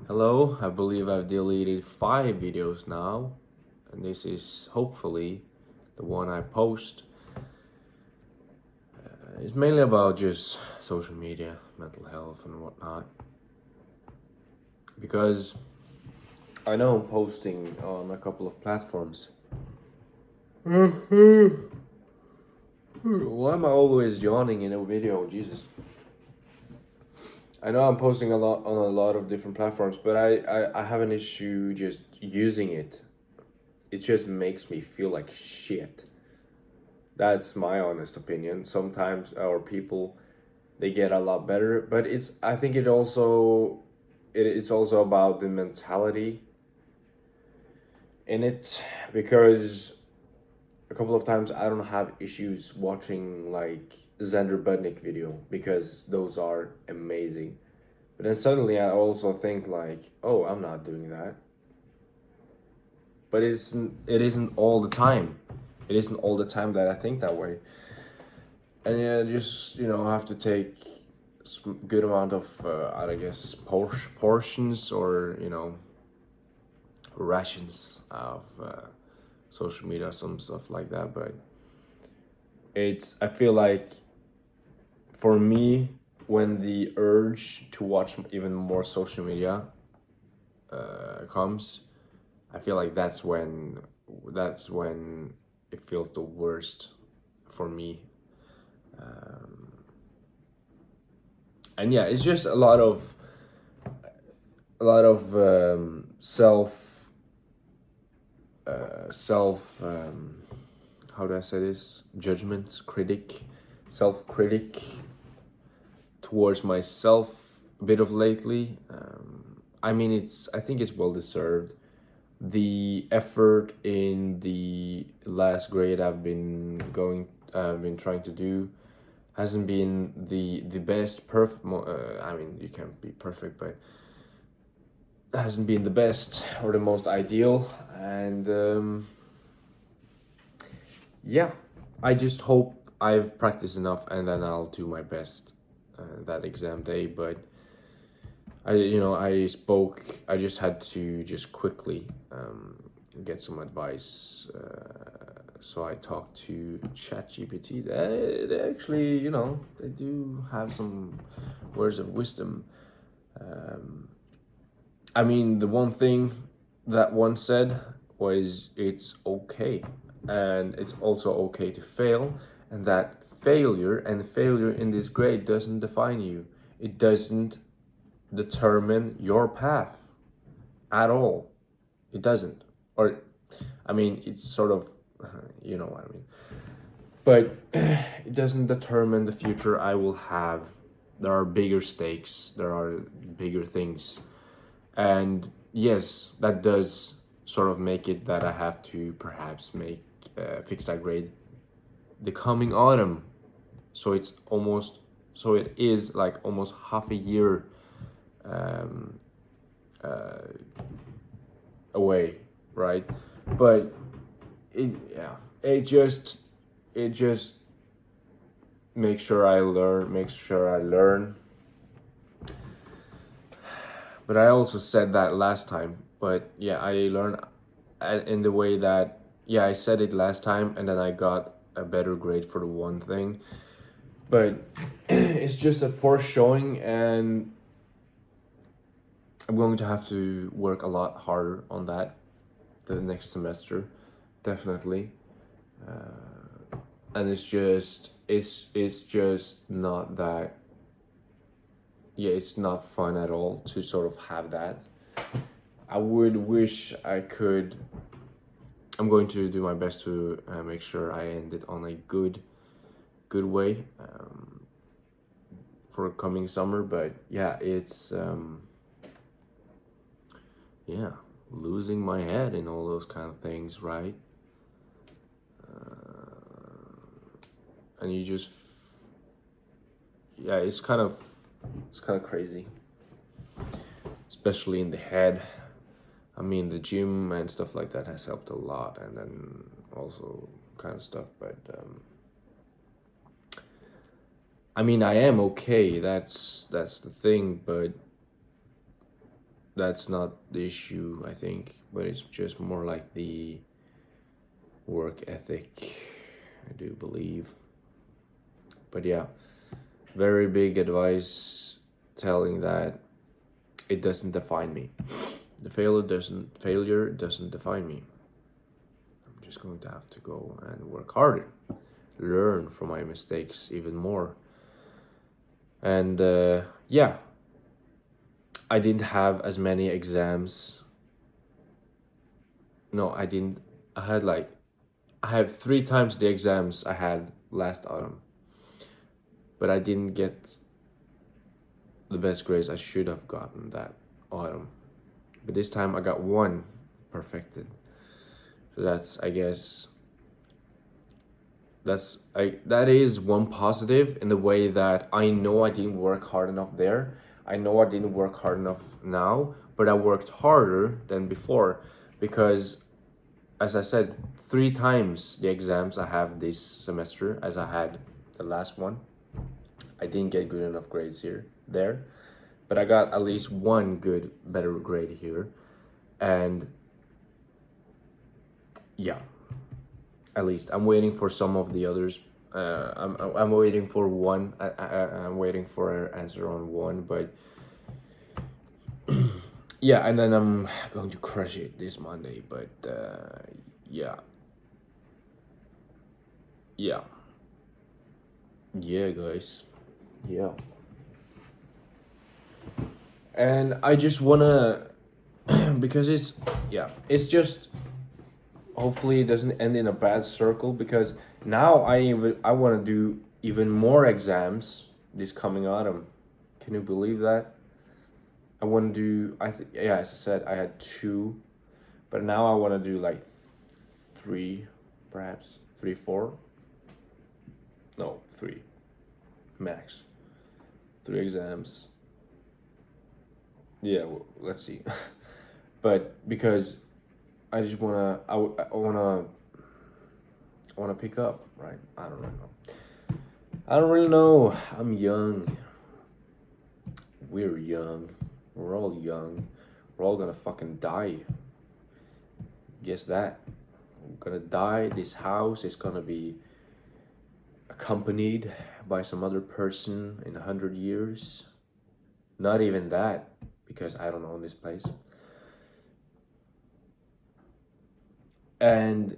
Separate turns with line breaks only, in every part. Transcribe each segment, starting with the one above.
Hello, I believe I've deleted 5 videos now, and this is hopefully the one I post. It's mainly about just social media, mental health, and whatnot. Because I know I'm posting on a couple of platforms. Why am I always yawning in a video? Jesus. I know I'm posting a lot on a lot of different platforms, but I have an issue just using it. It just makes me feel like shit. That's my honest opinion. Sometimes our people they get a lot better, but I think it's also about the mentality in it, because a couple of times I don't have issues watching like Xander Budnick video because those are amazing. But then suddenly I also think like, oh, I'm not doing that. But it isn't all the time. It isn't all the time that I think that way. And yeah, just have to take good amount of I guess portions, or rations of social media, some stuff like that. But I feel like for me, when the urge to watch even more social media comes, I feel like that's when it feels the worst for me. um, and yeah, it's just a lot of self how do I say this, judgment, self critic towards myself a bit of lately. I mean, I think it's well deserved. The effort in the last grade I've been trying to do hasn't been the best. I mean, you can't be perfect, but hasn't been the best or the most ideal. And yeah, I just hope I've practiced enough, and then I'll do my best that exam day. But I just had to just quickly get some advice. So I talked to ChatGPT. They actually, they do have some words of wisdom. Um, I mean, the one thing that one said was it's okay, and it's also okay to fail, and that failure in this grade doesn't define you. It doesn't determine your path at all. It doesn't. Or, I mean, it's sort of, you know what I mean. But it doesn't determine the future I will have. There are bigger stakes, there are bigger things. And yes, that does sort of make it that I have to perhaps fix that grade the coming autumn. So it is like almost half a year um, uh, away, right? But it just makes sure I learn. But I also said that last time. But yeah, I learned in the way that, yeah, I said it last time, and then I got a better grade for the one thing. But it's just a poor showing, and I'm going to have to work a lot harder on that the next semester, definitely. And it's just not that. Yeah, it's not fun at all to sort of have that. I would wish I could. I'm going to do my best to make sure I end it on a good way for coming summer. But yeah, it's yeah, losing my head in all those kind of things, right? And you just, yeah, it's kind of crazy, especially in the head. I mean, the gym and stuff like that has helped a lot, and then also kind of stuff. But I mean, I am okay. That's the thing. But that's not the issue, I think, but it's just more like the work ethic, I do believe. But yeah, very big advice telling that it doesn't define me. The failure doesn't define me. I'm just going to have to go and work harder, learn from my mistakes even more. And yeah, I didn't have as many exams. No, I didn't. I have 3 times the exams I had last autumn, but I didn't get the best grades I should have gotten that autumn. But this time I got one perfected. So that's, I guess, that is one positive in the way that I know I didn't work hard enough there. I know I didn't work hard enough now, but I worked harder than before because, as I said, 3 times the exams I have this semester as I had the last one. I didn't get good enough grades there, but I got at least one good, better grade here, and yeah, at least I'm waiting for some of the others. I'm waiting for one. I'm waiting for an answer on one, but yeah, and then I'm going to crush it this Monday. But yeah, yeah, yeah, guys, yeah. And I just wanna, because it's just hopefully it doesn't end in a bad circle because now I want to do even more exams this coming autumn. Can you believe that? I want to do yeah, as I said, I had 2, but now I want to do like 3, perhaps 3, 4. No, 3 max. 3 exams. Yeah, well, let's see. But because I just wanna pick up, right? I don't really know. I don't really know. I'm young. We're young. We're all young. We're all gonna fucking die. Guess that. We're gonna die. This house is gonna be accompanied by some other person in 100 years. Not even that, because I don't own this place. And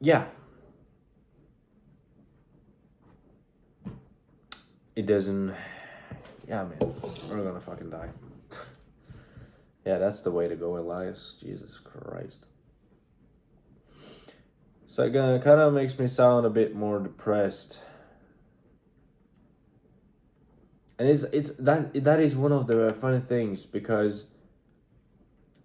yeah, it doesn't. Yeah, man, we're gonna fucking die. Yeah, that's the way to go, Elias. Jesus Christ. So it kind of makes me sound a bit more depressed. And that is one of the funny things because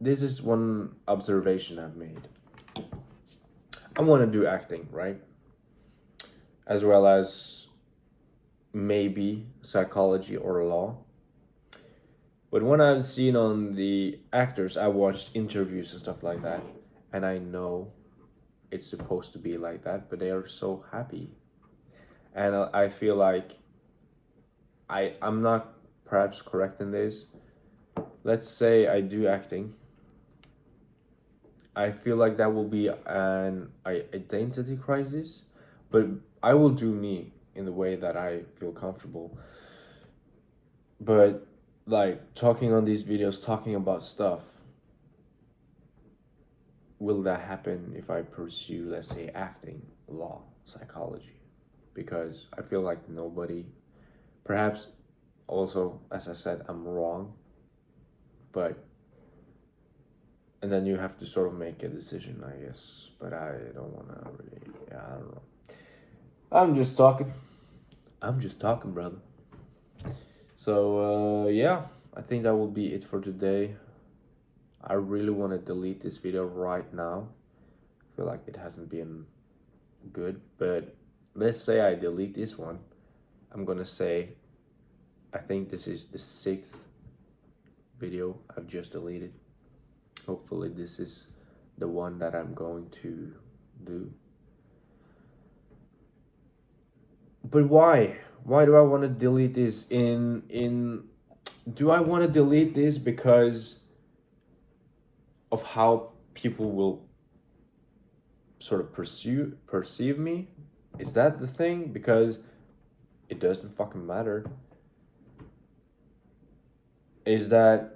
this is one observation I've made. I want to do acting, right? As well as maybe psychology or law. But when I've seen on the actors, I watched interviews and stuff like that, and I know it's supposed to be like that, but they are so happy. And I feel like I'm not perhaps correct in this. Let's say I do acting. I feel like that will be an identity crisis, but I will do me in the way that I feel comfortable. But like talking on these videos, talking about stuff, will that happen if I pursue, let's say, acting, law, psychology? Because I feel like nobody, perhaps also, as I said, I'm wrong, but, and then you have to sort of make a decision, I guess, but I don't want to really, yeah, I don't know. I'm just talking, brother. So, yeah, I think that will be it for today. I really want to delete this video right now. I feel like it hasn't been good, but let's say I delete this one. I'm gonna say, I think this is the 6th video I've just deleted. Hopefully this is the one that I'm going to do. But why? Why do I want to delete this do I want to delete this because of how people will sort of perceive me? Is that the thing? Because it doesn't fucking matter. Is it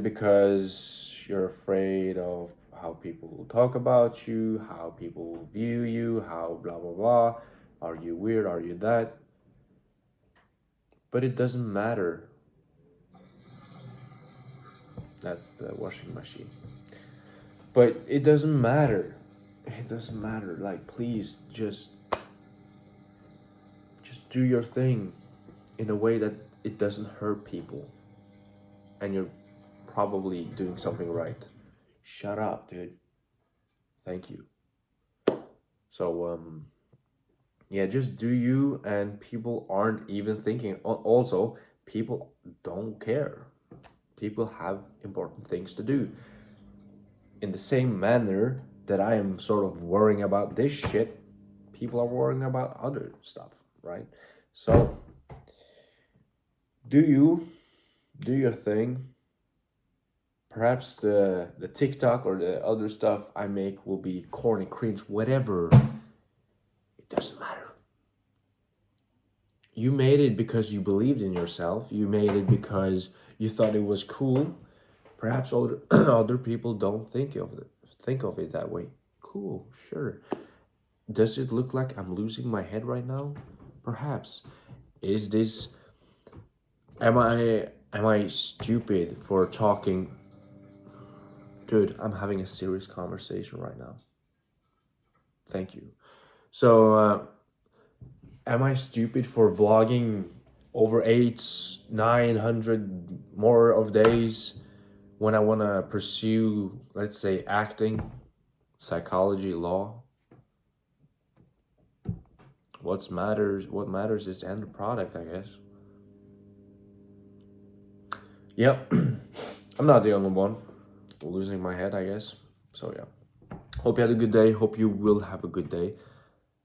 because you're afraid of how people will talk about you, how people will view you, how blah blah blah? Are you weird? Are you that? But it doesn't matter. That's the washing machine. But it doesn't matter. It doesn't matter. Like, please just do your thing in a way that it doesn't hurt people. And you're probably doing something right. Shut up, dude. Thank you. So yeah, just do you, and people aren't even thinking. Also, people don't care. People have important things to do. In the same manner that I am sort of worrying about this shit, people are worrying about other stuff, right? So do your thing. Perhaps the TikTok or the other stuff I make will be corny, cringe, whatever. It doesn't matter. You made it because you believed in yourself. You made it because you thought it was cool. Perhaps other people don't think of it that way. Cool, sure. Does it look like I'm losing my head right now? Perhaps. Is this am I stupid for talking? Dude, I'm having a serious conversation right now. Thank you. So am I stupid for vlogging over 900 more of days when I want to pursue, let's say, acting, psychology, law? What matters is the end product, I guess. Yep. I'm not the only one losing my head, I guess. So yeah. Hope you had a good day. Hope you will have a good day.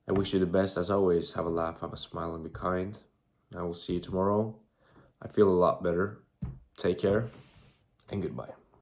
I wish you the best as always. Have a laugh, have a smile, and be kind. I will see you tomorrow. I feel a lot better. Take care and goodbye.